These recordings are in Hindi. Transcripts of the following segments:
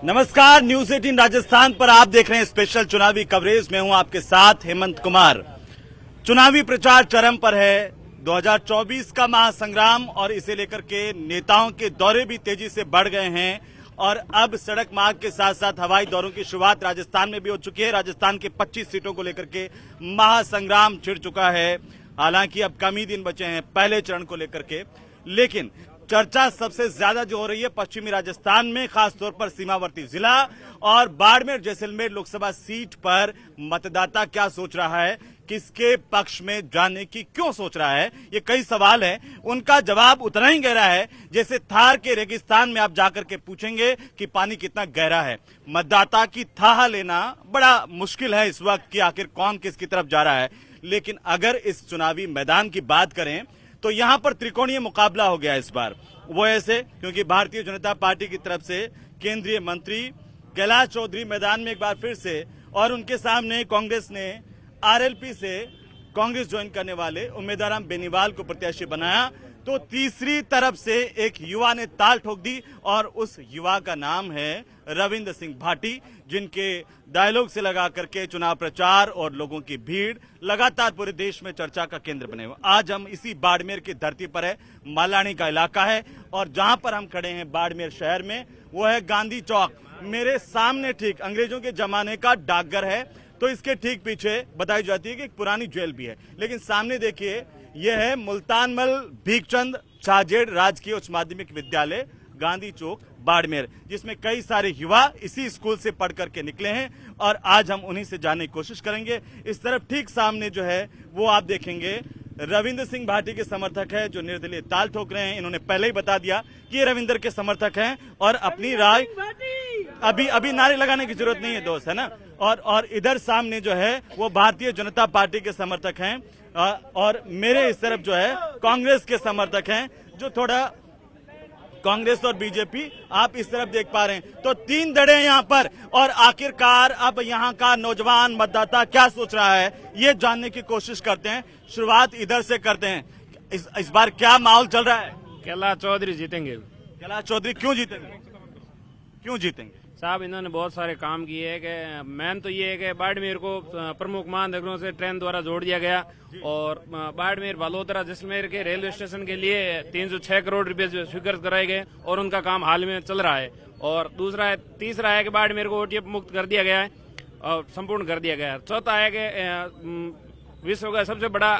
नमस्कार, न्यूज 18 राजस्थान पर आप देख रहे हैं स्पेशल चुनावी कवरेज। मैं हूं आपके साथ हेमंत कुमार। चुनावी प्रचार चरम पर है। 2024 का महासंग्राम और इसे लेकर के नेताओं के दौरे भी तेजी से बढ़ गए हैं और अब सड़क मार्ग के साथ साथ हवाई दौरों की शुरुआत राजस्थान में भी हो चुकी है। राजस्थान के 25 सीटों को लेकर के महासंग्राम छिड़ चुका है। हालांकि अब कम ही दिन बचे हैं पहले चरण को लेकर के, लेकिन चर्चा सबसे ज्यादा जो हो रही है पश्चिमी राजस्थान में, खासतौर पर सीमावर्ती जिला और बाड़मेर जैसलमेर लोकसभा सीट पर मतदाता क्या सोच रहा है, किसके पक्ष में जाने की क्यों सोच रहा है, ये कई सवाल हैं। उनका जवाब उतना ही गहरा है जैसे थार के रेगिस्तान में आप जाकर के पूछेंगे कि पानी कितना गहरा है। मतदाता की थाह लेना बड़ा मुश्किल है इस वक्त कि आखिर कौन किसकी तरफ जा रहा है। लेकिन अगर इस चुनावी मैदान की बात करें तो यहां पर त्रिकोणीय मुकाबला हो गया इस बार। वो ऐसे क्योंकि भारतीय जनता पार्टी की तरफ से केंद्रीय मंत्री कैलाश चौधरी मैदान में एक बार फिर से, और उनके सामने कांग्रेस ने आरएलपी से कांग्रेस ज्वाइन करने वाले उम्मीदवार बेनीवाल को प्रत्याशी बनाया, तो तीसरी तरफ से एक युवा ने ताल ठोक दी और उस युवा का नाम है रविंद्र सिंह भाटी, जिनके डायलॉग से लगा करके चुनाव प्रचार और लोगों की भीड़ लगातार पूरे देश में चर्चा का केंद्र बने हुए। आज हम इसी बाड़मेर की धरती पर है, मालानी का इलाका है और जहां पर हम खड़े हैं बाड़मेर शहर में वो है गांधी चौक। मेरे सामने ठीक अंग्रेजों के जमाने का डाकघर है, तो इसके ठीक पीछे बताई जाती है कि एक पुरानी जेल भी है। लेकिन सामने देखिए यह है मुल्तानमल भीखचंद छाजेड़ राजकीय उच्च माध्यमिक विद्यालय गांधी चौक बाड़मेर, जिसमें कई सारे युवा इसी स्कूल से पढ़ करके निकले हैं और आज हम उन्हीं से जानने की कोशिश करेंगे। इस तरफ ठीक सामने जो है वो आप देखेंगे रविंद्र सिंह भाटी के समर्थक है जो निर्दलीय ताल ठोक रहे हैं। इन्होंने पहले ही बता दिया कि ये रविंद्र के समर्थक हैं और अपनी राय अभी नारे लगाने की जरूरत नहीं है दोस्त, है ना। और इधर सामने जो है वो भारतीय जनता पार्टी के समर्थक हैं और मेरे इस तरफ जो है कांग्रेस के समर्थक हैं, जो थोड़ा कांग्रेस और बीजेपी आप इस तरफ देख पा रहे हैं। तो तीन धड़े यहाँ पर और आखिरकार अब यहाँ का नौजवान मतदाता क्या सोच रहा है ये जानने की कोशिश करते हैं। शुरुआत इधर से करते हैं। इस बार क्या माहौल चल रहा है? कैलाश चौधरी जीतेंगे। कैलाश चौधरी क्यों जीतेंगे? क्यों जीतेंगे साहब? इन्होंने बहुत सारे काम किए हैं कि मेन तो ये है कि बाड़मेर को प्रमुख महानगरों से ट्रेन द्वारा जोड़ दिया गया और बाड़मेर बालोतरा जैसलमेर के रेलवे स्टेशन के लिए 306 करोड़ रुपए स्वीकृत कराए गए और उनका काम हाल में चल रहा है। और तीसरा है कि बाड़मेर को ओटीएफ मुक्त कर दिया गया है और संपूर्ण कर दिया गया है। चौथा है कि विश्व का सबसे बड़ा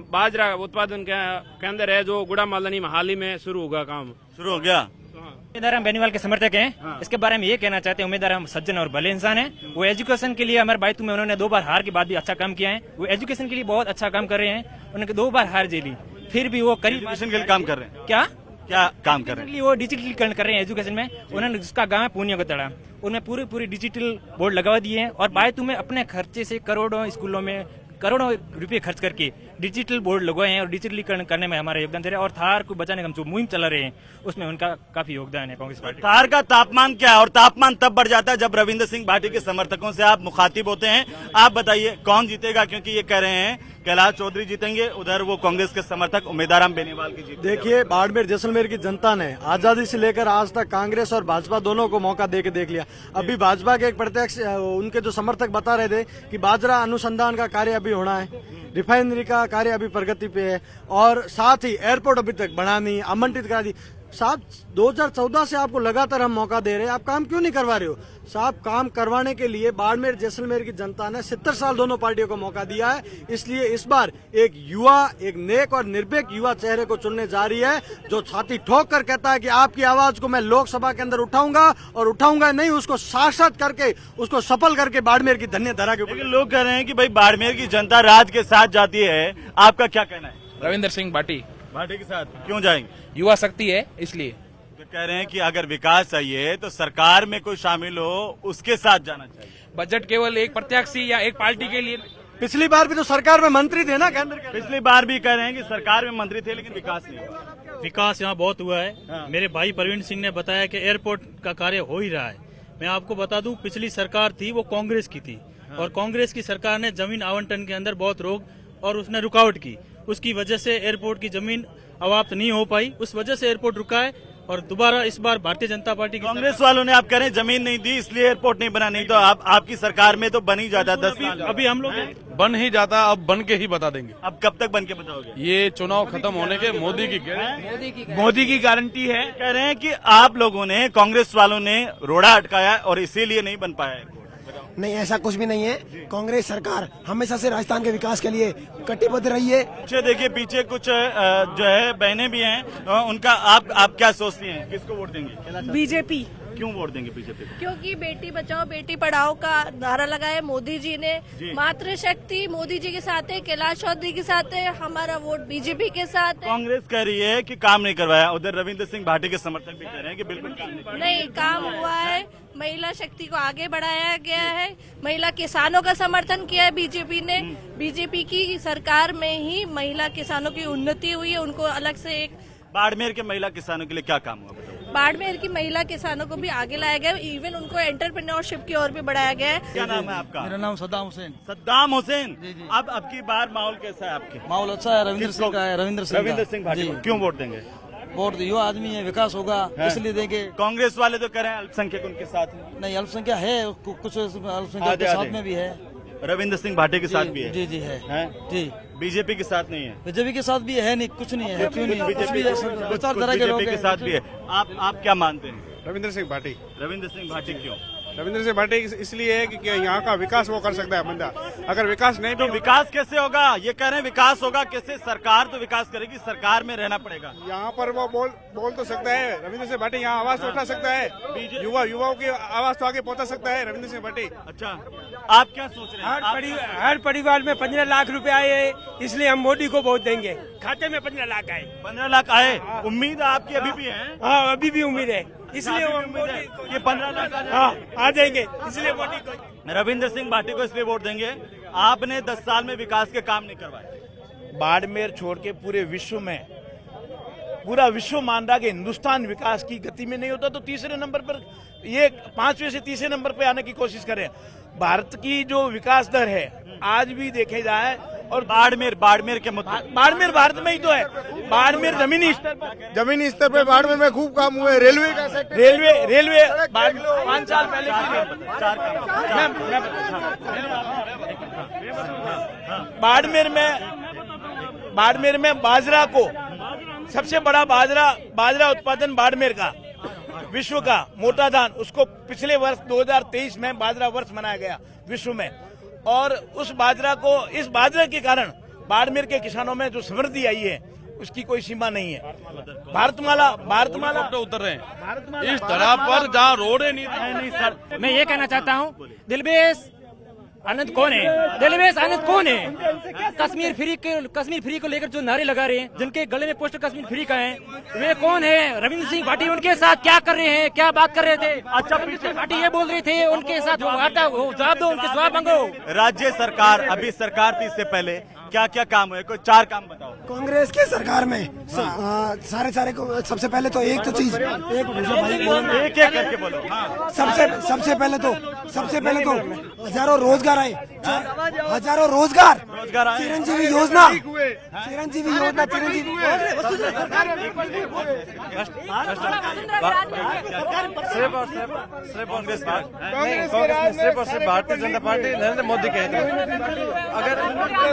बाजरा उत्पादन केंद्र है जो गुड़ा मालानी में हाल ही में शुरू होगा, काम शुरू हो गया। उम्मीदवार हम बेनीवाल के समर्थक हैं। हाँ। इसके बारे में ये कहना चाहते हैं, उम्मीदवार हम सज्जन और भले इंसान हैं। वो एजुकेशन के लिए हमारे बायतू में उन्होंने 2 बार हार के बाद भी अच्छा काम किया है। वो एजुकेशन के लिए बहुत अच्छा काम कर रहे हैं। उन्होंने 2 बार हार झेली, फिर भी वो करीब एजुकेशन के लिए काम कर रहे हैं। क्या काम कर रहे हैं? वो डिजिटलीकरण कर रहे हैं एजुकेशन में। उन्होंने जिसका गाँव है पूनिया को तड़ा, उनमें पूरी डिजिटल बोर्ड लगवा दिए हैं और बायतू में अपने खर्चे से करोड़ों स्कूलों में करोड़ों रुपए खर्च करके डिजिटल बोर्ड लगवाए हैं और डिजिटलीकरण करने में हमारा योगदान दे रहे हैं। और थार को बचाने का हम जो मुहिम चला रहे हैं उसमें उनका काफी योगदान है कांग्रेस पार्टी। थार का तापमान क्या है? और तापमान तब बढ़ जाता है जब रविंद्र सिंह भाटी के समर्थकों से आप मुखातिब होते हैं। आप बताइए कौन जीतेगा, क्योंकि ये कह रहे हैं कैलाश चौधरी जीतेंगे, उधर वो कांग्रेस के समर्थक उम्मीदवार बेनीवाल की जीत। देखिए, बाड़मेर जैसलमेर की जनता ने आजादी से लेकर आज तक कांग्रेस और भाजपा दोनों को मौका देके देख लिया। अभी भाजपा के एक प्रत्यक्ष उनके जो समर्थक बता रहे थे कि बाजरा अनुसंधान का कार्य अभी होना है, रिफाइनरी का कार्य अभी प्रगति पे है और साथ ही एयरपोर्ट अभी तक बना नहीं, आमंत्रित करा दी। साहब 2014 से आपको लगातार हम मौका दे रहे हैं, आप काम क्यों नहीं करवा रहे हो? साहब काम करवाने के लिए बाड़मेर जैसलमेर की जनता ने 70 साल दोनों पार्टियों को मौका दिया है। इसलिए इस बार एक युवा, एक नेक और निर्भीक युवा चेहरे को चुनने जा रही है जो छाती ठोक कर कहता है कि आपकी आवाज को मैं लोकसभा के अंदर उठाऊंगा और उठाऊंगा नहीं, उसको साक्षात करके, उसको सफल करके बाड़मेर की धन्य धरा के। लेकिन लोग कह रहे हैं कि भाई बाड़मेर की जनता राज के साथ जाती है, आपका क्या कहना है? रविंद्र सिंह भाटी के साथ क्यों जाएंगे? युवा शक्ति है इसलिए। तो कह रहे हैं कि अगर विकास चाहिए तो सरकार में कोई शामिल हो उसके साथ जाना चाहिए। बजट केवल एक प्रत्याशी या एक पार्टी के लिए। पिछली बार भी तो सरकार में मंत्री थे ना केंद्र के। पिछली बार भी कह रहे हैं कि सरकार में मंत्री थे लेकिन विकास नहीं हुआ। विकास यहाँ बहुत हुआ है। हाँ। मेरे भाई प्रवीण सिंह ने बताया कि एयरपोर्ट का कार्य हो ही रहा है। मैं आपको बता दूं, पिछली सरकार थी वो कांग्रेस की थी। हाँ। और कांग्रेस की सरकार ने जमीन आवंटन के अंदर बहुत रोक और उसने रुकावट की, उसकी वजह से एयरपोर्ट की जमीन अवाप्त नहीं हो पाई, उस वजह से एयरपोर्ट रुका है। और दोबारा इस बार भारतीय जनता पार्टी की कांग्रेस वालों ने आप कह रहे हैं जमीन नहीं दी इसलिए एयरपोर्ट नहीं बना, नहीं तो आपकी सरकार में तो बन ही जाता 10 साल। अभी हम लोग बन ही जाता, अब बन के ही बता देंगे। अब कब तक बन के बताओगे? ये चुनाव खत्म होने के मोदी की गारंटी है। कह रहे हैं कि आप लोगों ने, कांग्रेस वालों ने रोड़ा अटकाया और इसीलिए नहीं बन पाया एयरपोर्ट। नहीं, ऐसा कुछ भी नहीं है। कांग्रेस सरकार हमेशा से राजस्थान के विकास के लिए कटिबद्ध रही है। पीछे देखिए, पीछे कुछ जो है बहनें भी हैं, उनका आप क्या सोचती हैं, किसको वोट देंगे? बीजेपी। क्यों वोट देंगे बीजेपी को? क्योंकि बेटी बचाओ बेटी पढ़ाओ का नारा लगाया मोदी जी ने। मातृशक्ति मोदी जी के साथ है, कैलाश चौधरी के साथ है, हमारा वोट बीजेपी के साथ है। कांग्रेस कह रही है कि काम नहीं करवाया, उधर रविंद्र सिंह भाटी के समर्थक भी कह रहे हैं कि बिल्कुल काम नहीं करवाया। नहीं, काम हुआ है। महिला शक्ति को आगे बढ़ाया गया है। महिला किसानों का समर्थन किया है बीजेपी ने। बीजेपी की सरकार में ही महिला किसानों की उन्नति हुई है। उनको अलग से एक बाड़मेर के महिला किसानों के लिए क्या काम हुआ बताओ? बाड़मेर की महिला किसानों को भी आगे लाया गया, इवन उनको एंटरप्रेन्योरशिप की ओर भी बढ़ाया गया है। क्या नाम है आपका? मेरा नाम सद्दाम हुसैन। सद्दाम हुसैन। अब की बार माहौल कैसा है आपके? माहौल अच्छा है, रविंद्र सिंह का है। रविंद्र सिंह भाटी को क्यों वोट देंगे? वोट युवा आदमी है, विकास होगा इसलिए देंगे। कांग्रेस वाले तो कह रहे हैं अल्पसंख्यक उनके साथ है। नहीं, अल्पसंख्यक है, कुछ अल्पसंख्यक के साथ में भी है। रविंद्र सिंह भाटी के साथ भी है। जी है जी। बीजेपी के साथ नहीं है? बीजेपी के साथ भी है नहीं, कुछ नहीं है। क्यों नहीं है? बीजेपी के साथ भी है। आप क्या मानते हैं? रविंद्र सिंह भाटी। रविंद्र सिंह भाटी क्यों? रविंद्र सिंह भाटी इसलिए है कि यहाँ का विकास वो कर सकता है बंदा। अगर विकास नहीं तो विकास कैसे होगा? ये कह रहे हैं विकास होगा कैसे? सरकार तो विकास करेगी, सरकार में रहना पड़ेगा। यहाँ पर वो बोल तो सकता है। रविंद्र सिंह भाटी यहाँ आवाज तो उठा सकता है। युवाओं की आवाज तो आगे पहुँचा सकता है रविंद्र सिंह भाटी। अच्छा, आप क्या सोच रहे हैं? हर परिवार में 15 लाख रुपए आए, इसलिए हम मोदी को वोट देंगे। खाते में 15 लाख आए। 15 लाख आए? उम्मीद आपकी अभी भी है? हाँ, अभी भी उम्मीद है, इसलिए हम ये 15 लाख आ जाएंगे, इसलिए मोदी को। रविंद्र सिंह भाटी को इसलिए वोट देंगे। आपने 10 साल में विकास के काम नहीं करवाए। बाड़मेर छोड़ के पूरे विश्व में पूरा विश्व मान रहा कि हिंदुस्तान विकास की गति में नहीं होता, तो तीसरे नंबर पर, ये 5वें से तीसरे नंबर पर आने की कोशिश करें। भारत की जो विकास दर है आज भी देखे जाए, और बाड़मेर के मुताबिक बाड़मेर भारत में ही तो है। बाड़मेर जमीनी स्तर पे बाड़मेर में खूब काम हुए। रेलवे का सेक्टर, रेलवे 5 साल पहले बाड़मेर में बाजरा को सबसे बड़ा बाजरा उत्पादन बाड़मेर का विश्व का मोटा धान, उसको पिछले वर्ष 2023 में बाजरा वर्ष मनाया गया विश्व में। और इस बाजरा के कारण बाड़मेर के किसानों में जो समृद्धि आई है उसकी कोई सीमा नहीं है। भारतमाला उतर रहे हैं इस तरह पर जहाँ रोड नहीं सर, मैं ये कहना चाहता हूँ, दिलबेश आनंद कौन है? दिलबेश आनंद कौन है? कश्मीर फ्री को लेकर जो नारे लगा रहे हैं, जिनके गले में पोस्टर कश्मीर फ्री का है, वे कौन है? रविंद्र सिंह भाटी उनके साथ क्या कर रहे हैं, क्या बात कर रहे थे? अच्छा, पीछे भाटी ये बोल रहे थे, उनके साथ जवाब दो, उनके जवाब मांगो। राज्य सरकार, अभी सरकार थी, इससे पहले क्या क्या काम हुए? कोई 4 काम बताओ। कांग्रेस के सरकार में सारे को सबसे पहले तो एक चीज एक करके बोलो। हाँ। सबसे पहले तो हजारों रोजगार आए, हजारों रोजगार आए। चिरंजीवी योजना सिर्फ भारतीय जनता पार्टी नरेंद्र मोदी के अगर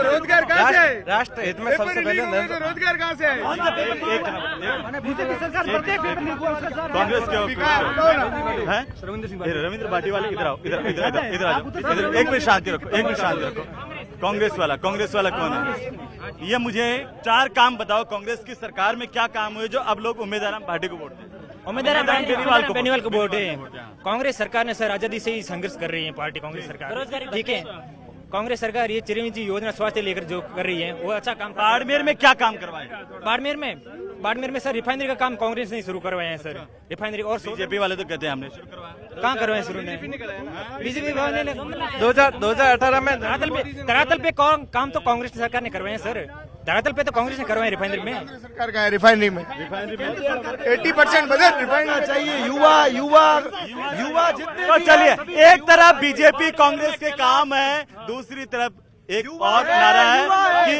रोजगार राष्ट्र हित में सबसे पहले रोजगार कहाँ से है? कांग्रेस के रविंद्र भाटी वाले इधर आओ, इधर आ जाओ। एक मिनट शांति रखो। कांग्रेस वाला कौन है? ये मुझे 4 काम बताओ, कांग्रेस की सरकार में क्या काम हुए जो अब लोग उम्मीदवार भाटी को वोट दें? उम्मीदवार बेनीवाल को वोट है। कांग्रेस सरकार ने सर आजादी से ही संघर्ष कर रही है पार्टी, कांग्रेस सरकार, ठीक है। कांग्रेस सरकार ये चिरंजीवी योजना स्वास्थ्य लेकर जो कर रही है वो अच्छा काम। बाड़मेर में क्या काम करवाए? बाड़मेर में सर रिफाइनरी का काम कांग्रेस ने शुरू करवाया है सर, रिफाइनरी। और बीजेपी वाले तो कहते हैं हमने शुरू करवाया। कहाँ करवाए शुरू ने? बीजेपी वाले ने 2018 में धरातल पे काम तो कांग्रेस सरकार ने करवाए हैं सर। धरातल पे तो कांग्रेस ने करवाए रिफाइनरी में। सरकार का है रिफाइनरी में 80% बजट रिफाइनरी चाहिए। युवा जितने। तो चलिए, एक तरफ बीजेपी कांग्रेस के काम है, दूसरी तरफ एक और नारा है कि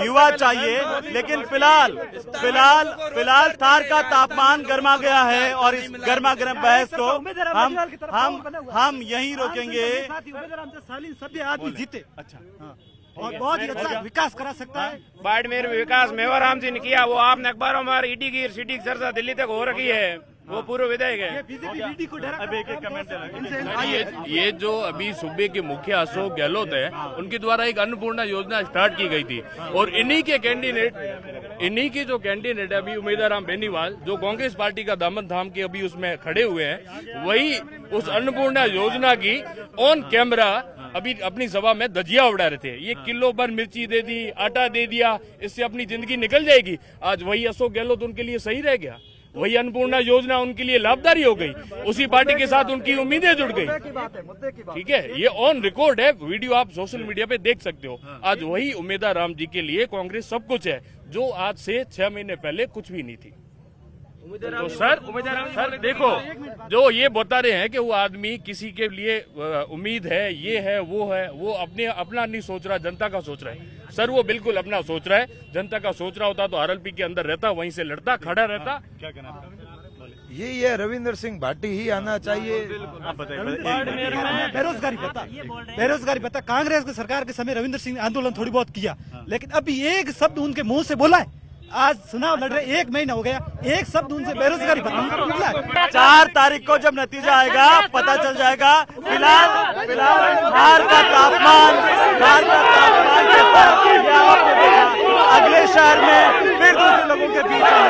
युवा चाहिए, लेकिन फिलहाल थार का तापमान गर्मा गया है और इस गर्मा गर्म बहस को हम यहीं रोकेंगे। सभी आदमी जीते और बहुत ही अच्छा विकास करा सकता है। बाड़मेर में विकास मेवाराम जी ने किया, वो आपने अखबारों में ईडी की सिटी की चर्चा दिल्ली तक हो रखी है, वो पूर्व विधायक है। ये जो अभी सूबे के मुखिया अशोक गहलोत है, उनके द्वारा एक अन्नपूर्णा योजना स्टार्ट की गई थी और इन्हीं के जो कैंडिडेट है अभी उमेदराम बेनीवाल, जो कांग्रेस पार्टी का दामन थाम के अभी उसमें खड़े हुए हैं, वही उस अन्नपूर्णा योजना की ऑन कैमरा अभी अपनी सभा में धजिया उड़ा रहे थे। ये किलो भर मिर्ची दे दी, आटा दे दिया, इससे अपनी जिंदगी निकल जाएगी। आज वही अशोक गहलोत उनके लिए सही रह गया, वही अन्नपूर्णा योजना उनके लिए लाभकारी हो गई, उसी पार्टी के साथ उनकी उम्मीदें जुड़ गई। ठीक है, ये ऑन रिकॉर्ड है, वीडियो आप सोशल मीडिया पे देख सकते हो। आज वही उमेदवार राम जी के लिए कांग्रेस सब कुछ है, जो आज से 6 महीने पहले कुछ भी नहीं थी। तो सर देखो, जो ये बता रहे हैं कि वो आदमी किसी के लिए उम्मीद है, ये है, वो अपना नहीं सोच रहा, जनता का सोच रहा है। सर वो बिल्कुल अपना सोच रहा है, जनता का सोच रहा होता तो आरएलपी के अंदर रहता, वहीं से लड़ता, खड़ा रहता। क्या कहना यही है, रविंद्र सिंह भाटी ही आना चाहिए। बेरोजगारी भत्ता कांग्रेस की सरकार के समय रविंद्र सिंह ने आंदोलन थोड़ी बहुत किया, लेकिन अभी एक शब्द उनके मुंह से बोला है। आज चुनाव लड़ रहे 1 महीना हो गया, एक शब्द उनसे बेरोजगारी भत्ता। 4 तारीख को जब नतीजा आएगा पता चल जाएगा। फिलहाल थार का तापमान अगले शहर में फिर दूसरे लोगों के बीच में।